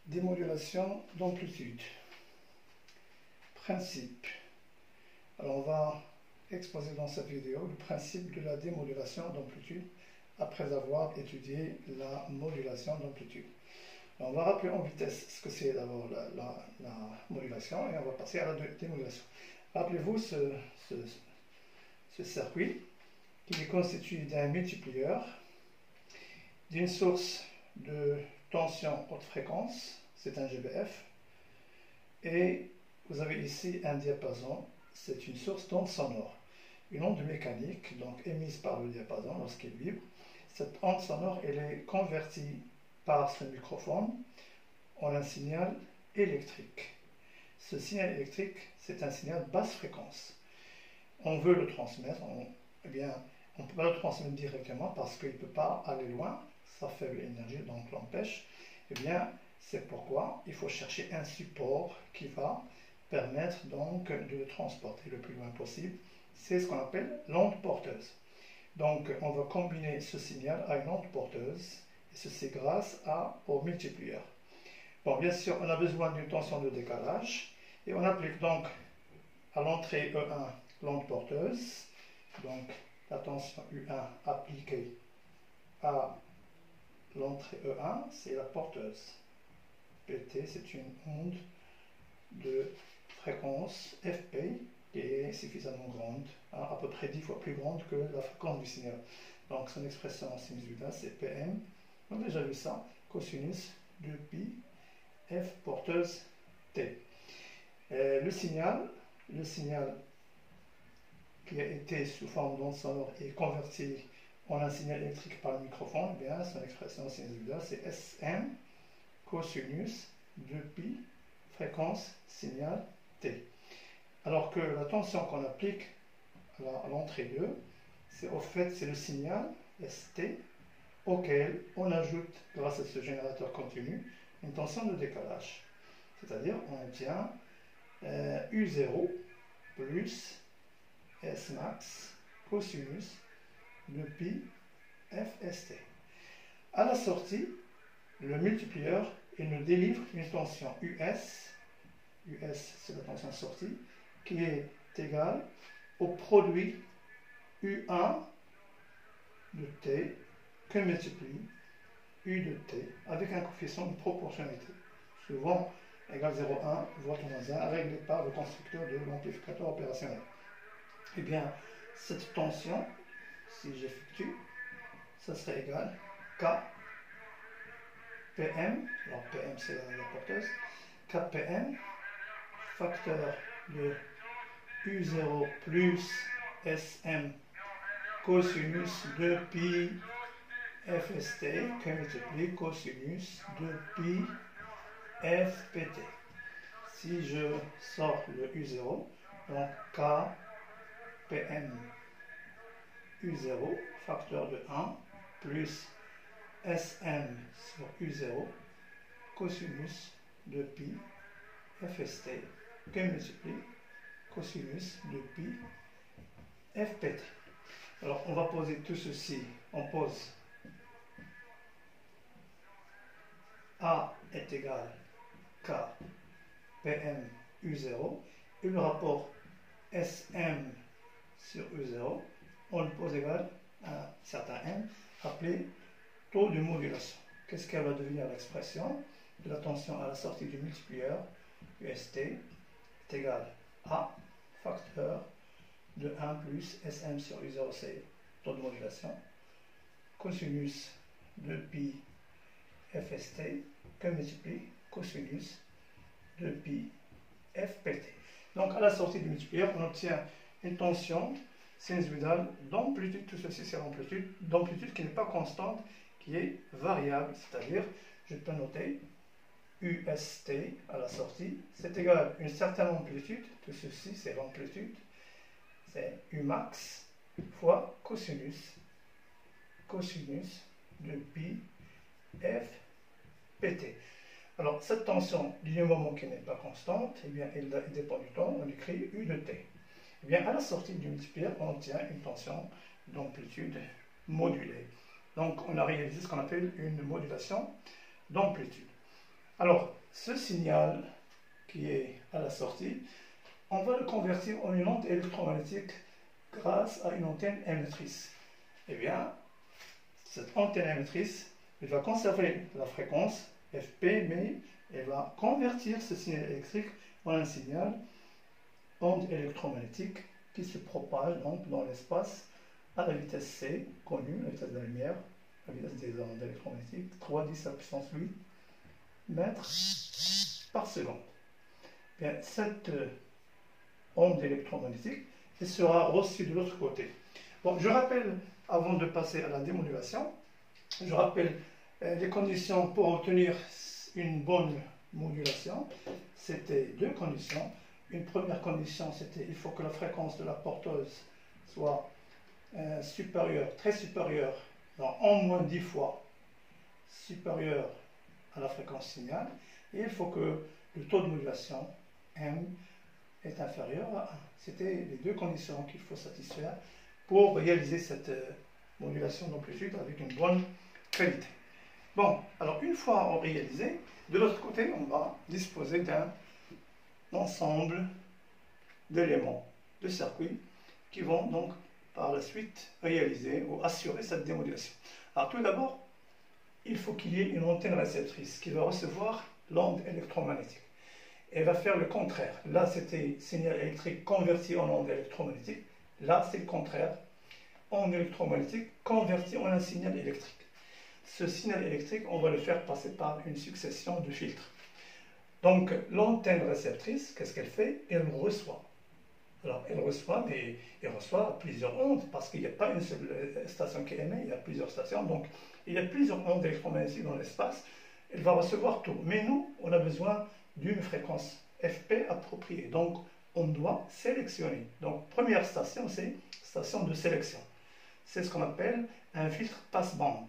Démodulation d'amplitude. Principe. Alors on va exposer dans cette vidéo le principe de la démodulation d'amplitude après avoir étudié la modulation d'amplitude. On va rappeler en vitesse ce que c'est d'abord la modulation et on va passer à la démodulation. Rappelez-vous ce circuit qui est constitué d'un multiplieur, d'une source de tension haute fréquence, c'est un GBF, et vous avez ici un diapason, c'est une source d'onde sonore. Une onde mécanique, donc émise par le diapason lorsqu'il vibre. Cette onde sonore, elle est convertie par ce microphone en un signal électrique. Ce signal électrique, c'est un signal basse fréquence. On veut le transmettre, eh bien, on ne peut pas le transmettre directement parce qu'il ne peut pas aller loin, sa faible énergie donc l'empêche. Eh bien, c'est pourquoi il faut chercher un support qui va permettre donc de le transporter le plus loin possible. C'est ce qu'on appelle l'onde porteuse. Donc, on va combiner ce signal à une onde porteuse, et ceci grâce au multiplieur. Bon, bien sûr, on a besoin d'une tension de décalage, et on applique donc à l'entrée E1 l'onde porteuse, donc la tension U1 appliquée à l'entrée E1, c'est la porteuse. PT, c'est une onde de fréquence FP qui est suffisamment grande, à peu près 10 fois plus grande que la fréquence du signal. Donc son expression sinusoïdale c'est PM. On a déjà vu ça, cosinus de pi F porteuse T. Le signal qui a été sous forme d'onde sonore et converti en un signal électrique par le microphone, eh bien, son expression sinusoïdale c'est SM cosinus de pi fréquence signal T. Alors que la tension qu'on applique à l'entrée 2, c'est le signal ST auquel on ajoute, grâce à ce générateur continu, une tension de décalage. C'est-à-dire on obtient U0 plus S max cosinus de pi FST. À la sortie, le multiplieur il nous délivre une tension US c'est la tension sortie, qui est égale au produit U1 de T que multiplie U de T avec un coefficient de proportionnalité, souvent égal 0,1 voire moins 1, réglé par le constructeur de l'amplificateur opérationnel. Eh bien, cette tension, si j'effectue, ça serait égal K PM, alors PM c'est la porteuse, KPM, facteur de U0 plus SM cosinus de pi FST qui multiplie cosinus de pi FPT. Si je sors le U0, donc KPM U0, facteur de 1, plus SM sur U0, cosinus de pi FST, qui multiplie cosinus de pi FPT. Alors, on va poser tout ceci. On pose A est égal K PM U0 et le rapport SM sur U0, on le pose égal à un certain M appelé taux de modulation. Qu'est-ce qu'elle va devenir l'expression de la tension à la sortie du multiplieur UST est égal à facteur de 1 plus SM sur U0, c'est taux de modulation, cosinus de pi FST que multiplie cosinus de pi FPT. Donc à la sortie du multiplieur, on obtient une tension sinusoïdale d'amplitude, tout ceci c'est l'amplitude, d'amplitude qui n'est pas constante, qui est variable, c'est-à-dire, je peux noter UST à la sortie, c'est égal à une certaine amplitude, tout ceci c'est l'amplitude, c'est U max fois cosinus de pi FPT. Alors cette tension du moment qui n'est pas constante, eh bien, elle dépend du temps, on écrit U de T. Eh bien, à la sortie du multiplieur, on obtient une tension d'amplitude modulée. Donc, on a réalisé ce qu'on appelle une modulation d'amplitude. Alors, ce signal qui est à la sortie, on va le convertir en une onde électromagnétique grâce à une antenne émettrice. Eh bien, cette antenne émettrice, elle va conserver la fréquence FP, mais elle va convertir ce signal électrique en un signal onde électromagnétique qui se propage donc dans l'espace à la vitesse C, connue, la vitesse de la lumière, la vitesse des ondes électromagnétiques, 3 10 à la puissance 8 mètres par seconde. Bien, cette onde électromagnétique elle sera reçue de l'autre côté. Bon, je rappelle, avant de passer à la démodulation, je rappelle les conditions pour obtenir une bonne modulation. C'était deux conditions. Une première condition, c'était il faut que la fréquence de la porteuse soit supérieure, très supérieure, en moins 10 fois supérieure à la fréquence signal. Et il faut que le taux de modulation, M, est inférieur à 1. C'était les deux conditions qu'il faut satisfaire pour réaliser cette modulation d'amplitude avec une bonne qualité. Bon, alors une fois réalisé, de l'autre côté, on va disposer d'un ensemble d'éléments, de circuits, qui vont donc par la suite réaliser ou assurer cette démodulation. Alors tout d'abord, il faut qu'il y ait une antenne réceptrice qui va recevoir l'onde électromagnétique. Elle va faire le contraire. Là, c'était signal électrique converti en onde électromagnétique. Là, c'est le contraire. Onde électromagnétique converti en un signal électrique. Ce signal électrique, on va le faire passer par une succession de filtres. Donc, l'antenne réceptrice, qu'est-ce qu'elle fait? Elle reçoit. Alors, elle reçoit, mais elle reçoit plusieurs ondes, parce qu'il n'y a pas une seule station qui émet, il y a plusieurs stations. Donc, il y a plusieurs ondes électromagnétiques dans l'espace. Elle va recevoir tout. Mais nous, on a besoin d'une fréquence FP appropriée. Donc, on doit sélectionner. Donc, première station, c'est station de sélection. C'est ce qu'on appelle un filtre passe-bande.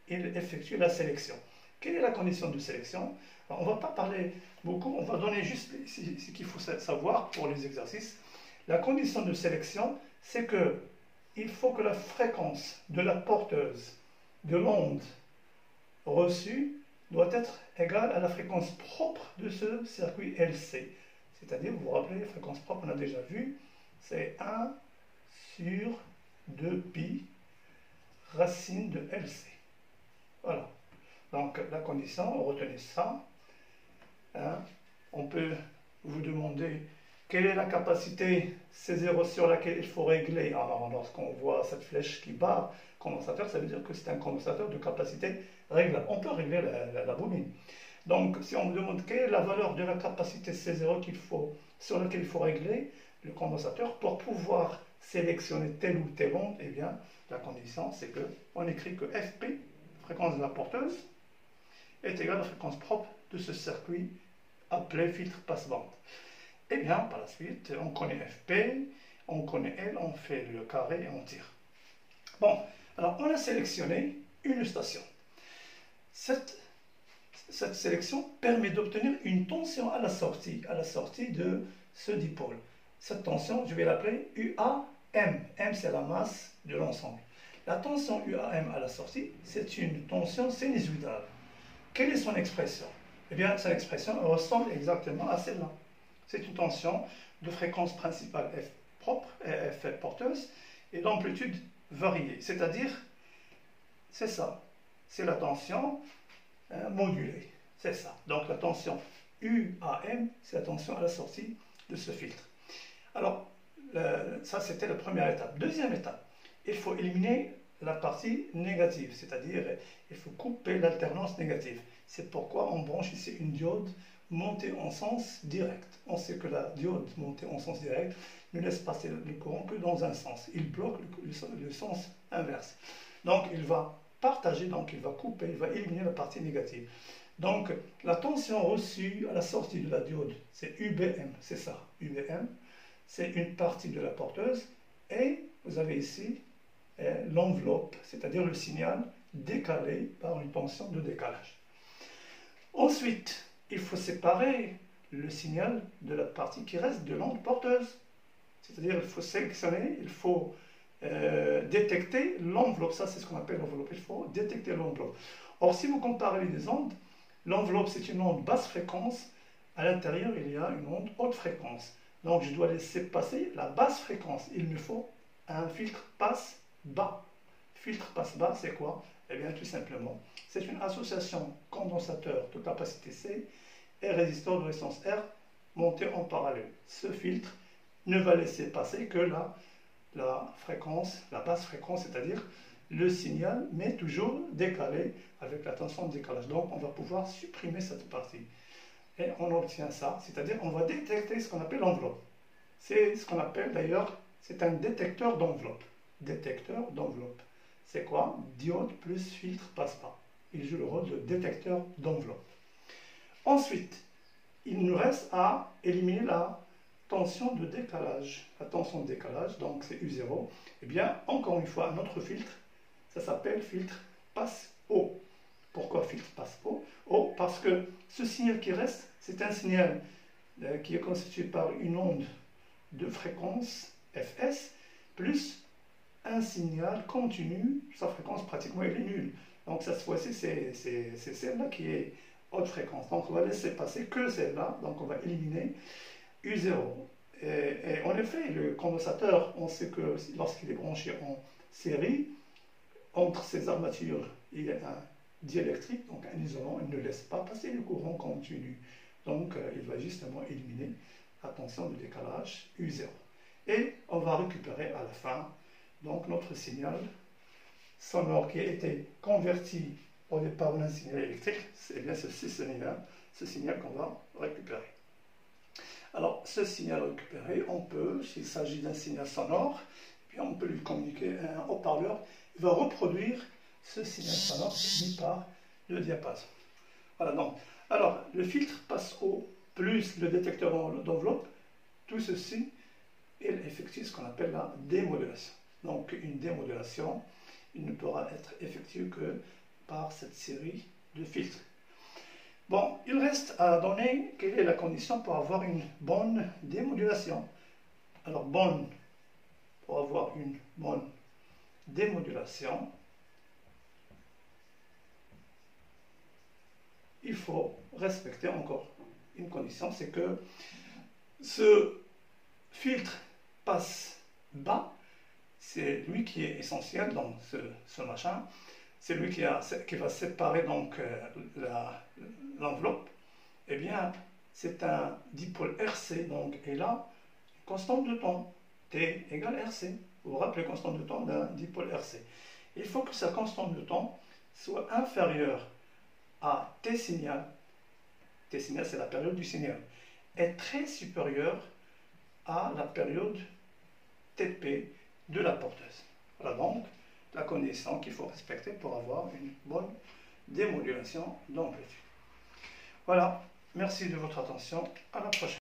Il effectue la sélection. Quelle est la condition de sélection? Alors, on ne va pas parler beaucoup, on va donner juste ce qu'il faut savoir pour les exercices. La condition de sélection, c'est que il faut que la fréquence de la porteuse de l'onde reçue doit être égale à la fréquence propre de ce circuit LC. C'est-à-dire, vous vous rappelez, la fréquence propre, on a déjà vu, c'est 1 sur 2pi racine de LC. Voilà. Donc, la condition, retenez ça. Hein. On peut vous demander quelle est la capacité C0 sur laquelle il faut régler. Alors, lorsqu'on voit cette flèche qui barre condensateur, ça veut dire que c'est un condensateur de capacité réglable. On peut régler la bobine. Donc, si on me demande quelle est la valeur de la capacité C0 sur laquelle il faut régler le condensateur pour pouvoir sélectionner telle ou telle onde, eh bien, la condition, c'est qu'on écrit que FP, fréquence de la porteuse, est égale à la fréquence propre de ce circuit appelé filtre passe-bande. Et bien, par la suite, on connaît FP, on connaît L, on fait le carré et on tire. Bon, alors on a sélectionné une station. Cette sélection permet d'obtenir une tension à la sortie de ce dipôle. Cette tension, je vais l'appeler UAM. M, c'est la masse de l'ensemble. La tension UAM à la sortie, c'est une tension sinusoïdale. Quelle est son expression? Eh bien, son expression ressemble exactement à celle-là. C'est une tension de fréquence principale F propre, F porteuse, et d'amplitude variée. C'est-à-dire, c'est ça. C'est la tension modulée. C'est ça. Donc, la tension UAM, c'est la tension à la sortie de ce filtre. Alors, ça, c'était la première étape. Deuxième étape, il faut éliminer la partie négative, c'est-à-dire il faut couper l'alternance négative. C'est pourquoi on branche ici une diode montée en sens direct. On sait que la diode montée en sens direct ne laisse passer le courant que dans un sens. Il bloque le sens inverse. Donc il va partager, donc il va couper, il va éliminer la partie négative. Donc la tension reçue à la sortie de la diode, c'est UBM, c'est ça, UBM. C'est une partie de la porteuse et vous avez ici l'enveloppe, c'est-à-dire le signal décalé par une tension de décalage. Ensuite, il faut séparer le signal de la partie qui reste de l'onde porteuse. C'est-à-dire il faut sélectionner, il faut détecter l'enveloppe. Ça, c'est ce qu'on appelle l'enveloppe. Il faut détecter l'enveloppe. Or, si vous comparez les deux ondes, L'enveloppe, c'est une onde basse fréquence. À l'intérieur, il y a une onde haute fréquence. Donc, je dois laisser passer la basse fréquence. Il me faut un filtre passe-bas. Filtre passe-bas, c'est quoi? Eh bien, tout simplement, c'est une association condensateur de capacité C et résisteur de résistance R montés en parallèle. Ce filtre ne va laisser passer que la fréquence, la basse fréquence, c'est-à-dire le signal, mais toujours décalé avec la tension de décalage. Donc, on va pouvoir supprimer cette partie. Et on obtient ça, c'est-à-dire on va détecter ce qu'on appelle l'enveloppe. C'est ce qu'on appelle d'ailleurs, c'est un détecteur d'enveloppe. Détecteur d'enveloppe. C'est quoi? Diode plus filtre passe-bas. Il joue le rôle de détecteur d'enveloppe. Ensuite, il nous reste à éliminer la tension de décalage. La tension de décalage, donc c'est U0. Eh bien, encore une fois, un autre filtre, ça s'appelle filtre passe-haut. Pourquoi filtre passe-haut? Parce que ce signal qui reste, c'est un signal qui est constitué par une onde de fréquence Fs plus un signal continu, sa fréquence pratiquement elle est nulle. Donc cette fois-ci, c'est celle-là qui est haute fréquence. Donc on va laisser passer que celle-là, donc on va éliminer U0. Et en effet, le condensateur, on sait que lorsqu'il est branché en série, entre ses armatures, il y a un diélectrique, donc un isolant, il ne laisse pas passer le courant continu. Donc il va justement éliminer la tension de décalage U0. Et on va récupérer à la fin donc notre signal sonore qui a été converti au départ en un signal électrique. C'est bien ce signal qu'on va récupérer. Alors ce signal récupéré, on peut, s'il s'agit d'un signal sonore, puis on peut lui communiquer un haut-parleur. Il va reproduire ce signal sonore émis par le diapason. Voilà donc. Alors, le filtre passe-haut plus le détecteur d'enveloppe, tout ceci, il effectue ce qu'on appelle la démodulation. Donc, une démodulation, il ne pourra être effectuée que par cette série de filtres. Bon, il reste à donner quelle est la condition pour avoir une bonne démodulation. Alors, pour avoir une bonne démodulation, il faut respecter encore une condition, c'est que ce filtre passe bas, c'est lui qui est essentiel dans ce machin, c'est lui qui va séparer donc l'enveloppe. Eh bien, c'est un dipôle RC, donc, et là, constante de temps, T égale RC. Vous vous rappelez, constante de temps d'un dipôle RC. Il faut que sa constante de temps soit inférieure à T signal c'est la période du signal, est très supérieure à la période TP de la porteuse. Voilà donc la condition qu'il faut respecter pour avoir une bonne démodulation d'amplitude. Voilà, merci de votre attention, à la prochaine.